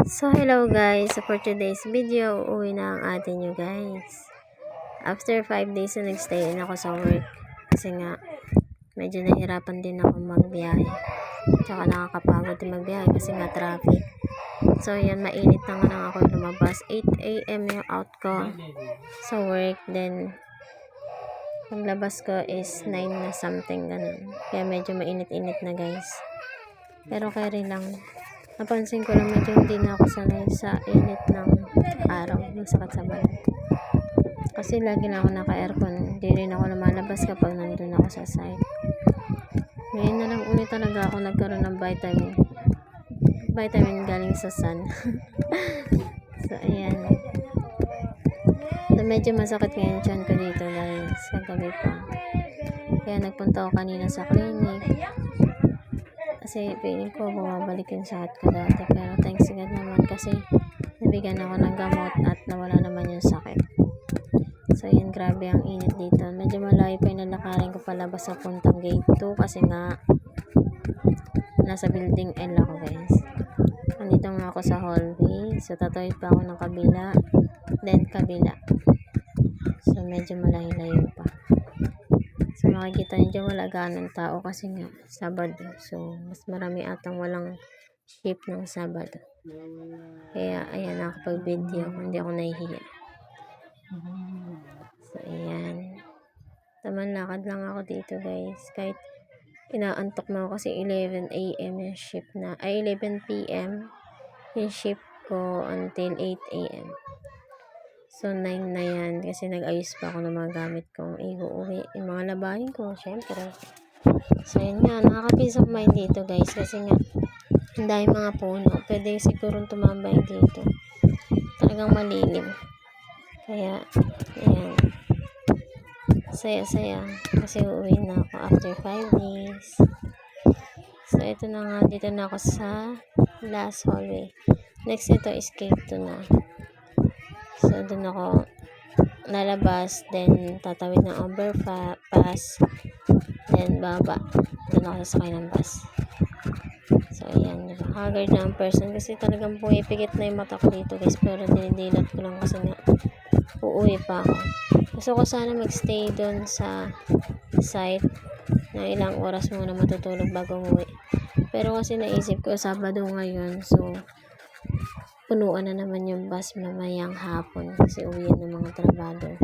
So, hello guys. So, for today's video, uuwi na ang ate nyo guys. After 5 days na nagstay in ako sa work. Kasi nga, medyo nahirapan din ako magbiyahe. Tsaka nakakapagod din magbiyahe kasi nga traffic. So, yan, mainit na nga lang ako lumabas. 8 AM yung out ko sa work. Then, paglabas ko is 9 na something, ganun. Kaya medyo mainit-init na guys. Pero carry lang. Napansin ko lang medyo hindi na ako sanay sa init ng araw. Masakit sa balat. Kasi lagi na ako naka-aircon. Hindi rin ako lumalabas kapag nandun ako sa site. Ngayon na lang ulit talaga ako nagkaroon ng vitamin. Vitamin galing sa sun. So, ayan. So, medyo masakit ngayon tiyan ko dito guys. Sa gabi pa. Kaya nagpunta ako kanina sa clinic. Kasi feeling ko bumabalik yung sakit ko dati. Pero thanks God naman kasi nabigyan ako ng gamot at nawala naman yung sakit. So yan, grabe ang init dito. Medyo malayo pa yung lalakarin ko palabas sa puntang gate 2 kasi nga nasa building L ako guys. Nandito nga ako sa hallway. So tatawid pa ako ng kabila. Then kabila. So medyo malayo-layo pa. So makikita nyo dyan wala ganang tao kasi nga Sabado. So mas marami atang walang shift ng Sabado. Kaya ayan, nakapag-video. Hindi ako nahihiya. So ayan. Taman lakad lang ako dito guys. Kahit inaantok na ako kasi 11 AM yung shift na. Ay 11 PM yung shift ko until 8 AM. So, 9 na yan. Kasi nag-ayos pa ako ng mga gamit kong iuuwi. Yung mga labahin ko, syempre. So, yun nga. Nakaka-peace of mind dito, guys. Kasi nga, ang dahil mga puno. Pwede siguro tumambay dito. Talagang malilim. Kaya, ayan. Saya-saya. Kasi uuwi na ako after 5 days. So, ito na nga. Dito na ako sa last hallway. Next, ito is gate 2 na. So, doon ako lalabas, then tatawid ng overpass, then baba. Doon ako sasakay ng bus. So, ayan. Diba? Haggard na ang person kasi talagang pumipikit na yung mata ko dito guys. Pero dinidilat ko lang kasi nga uuwi pa ako. Gusto ko sana magstay doon sa site na ilang oras muna matutulog bago umuwi. Pero kasi naisip ko Sabado ngayon. So, punuan na naman yung bus mamayang hapon kasi uwi ng mga trabado.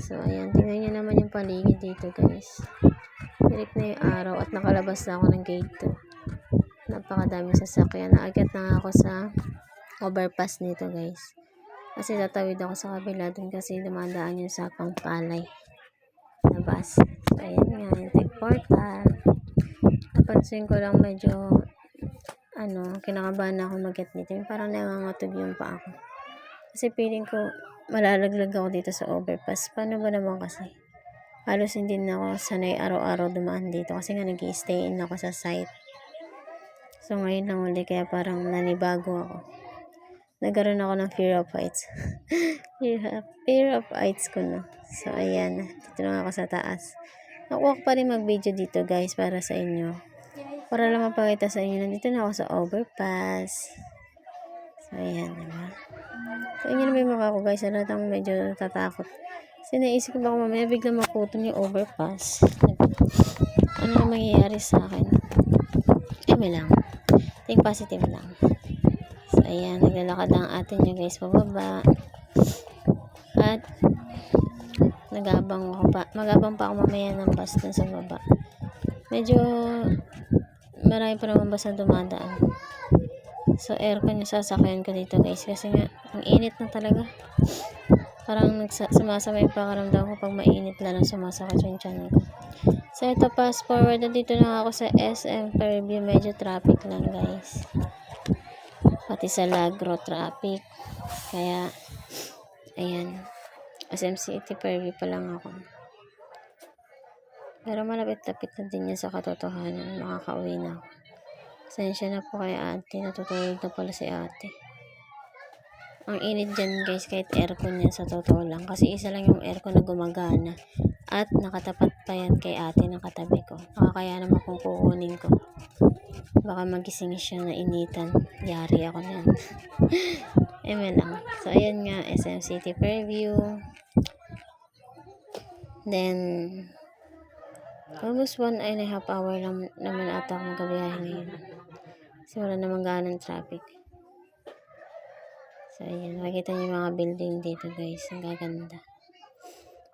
So, ayan. Tingnan nyo naman yung paligid dito, guys. Pilit na yung araw at nakalabas na ako ng gate 2. Napakadaming sasakyan. Naakyat na ako sa overpass nito, guys. Kasi tatawid ako sa kabila dun kasi dumadaan yung sakang palay na bus. So, ayan nga. Yung tech portal. Napansin ko lang medyo kinakabahan na ako mag-get dito. Yung parang nangangatog yung paa ko. Kasi feeling ko, malalaglag ako dito sa overpass. Paano ba naman kasi? Halos hindi na ako sanay araw-araw dumaan dito. Kasi nga nag-i-stay in ako sa site. So ngayon lang ulit, kaya parang nanibago ako. Nagkaroon ako ng fear of heights. Fear of heights ko na. So ayan, dito lang ako sa taas. Nakuha ko pa rin mag-video dito guys para sa inyo. Para lang mapakita sa inyo, nandito na ako sa overpass. So, ayan, diba? So, inyo naman yung mukha ko, guys. Ano lang medyo tatakot. Kasi naisip ko baka mamaya biglang maputol yung overpass. Diba? Ano na mangyayari sa akin? May lang. Think positive lang. So, ayan. Naglalakad ang atin nyo, guys, pababa. At, magabang pa ako mamaya ng bus dun sa baba. Medyo marami pa naman basta dumadaan. So, aircon yung sasakyan ko dito guys. Kasi nga, ang init na talaga. Parang sumasama yung pakaramdam ko pag mainit lang sumasakit yung tiyan ko. So, ito fast forward. Dito na ako sa SM Fairview. Medyo traffic lang guys. Pati sa Lagro traffic. Kaya, ayan. SM City Fairview pa lang ako. Pero malapit-lapit na din yan sa katotohanan. Makakauwi na ako. Pasensya na po kay ate. Natutulog na pala si ate. Ang init dyan guys kahit aircon yan sa totoo lang. Kasi isa lang yung aircon na gumagana. At nakatapat pa yan kay ate na katabi ko. Kaya naman kung kukunin ko. Baka magising siya na initan. Yari ako niyan. Eme lang. So, ayan nga, SM City Fairview. Then, almost 1.5 hour lang naman ata akong gabiyahe ngayon. Kasi wala namang ganang traffic. So, ayan. Makikita niyo yung mga building dito, guys. Ang gaganda.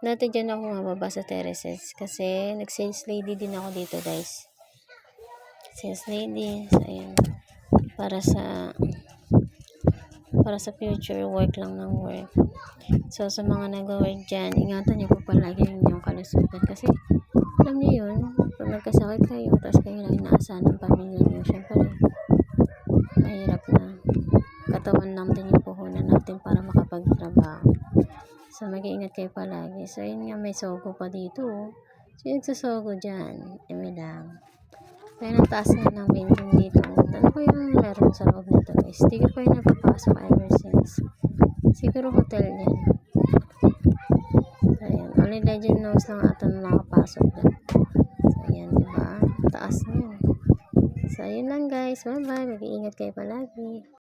Dati dyan ako mababa sa terraces. Kasi, nag-sales lady din ako dito, guys. Sales lady. So, ayan. Para sa future work lang ng work. So, sa mga nag-work dyan, ingatan niyo po palagi yung kalusugan. Kasi, alam niyo yun, pag nagkasakit kayo, tapos kayo lang inaasahan ng pamilya niyo, syempre, mahirap na. Katawan lang din yung puhunan natin para makapagtrabaho. So, mag-iingat kayo palagi. So, yun nga, may sogo pa dito. So, yung sa sogo dyan, lang. Kaya nataas nga ng building dito. Ano ko yung meron sa loob nito, guys? Hindi ko pa yung napapasok ever since. Siguro hotel yan. Ayan. Only Legend knows lang ata na nakapasok dyan. So, ayan, diba? Taas niyan. So, yun lang, guys. Bye-bye. Mag-iingat kayo palagi.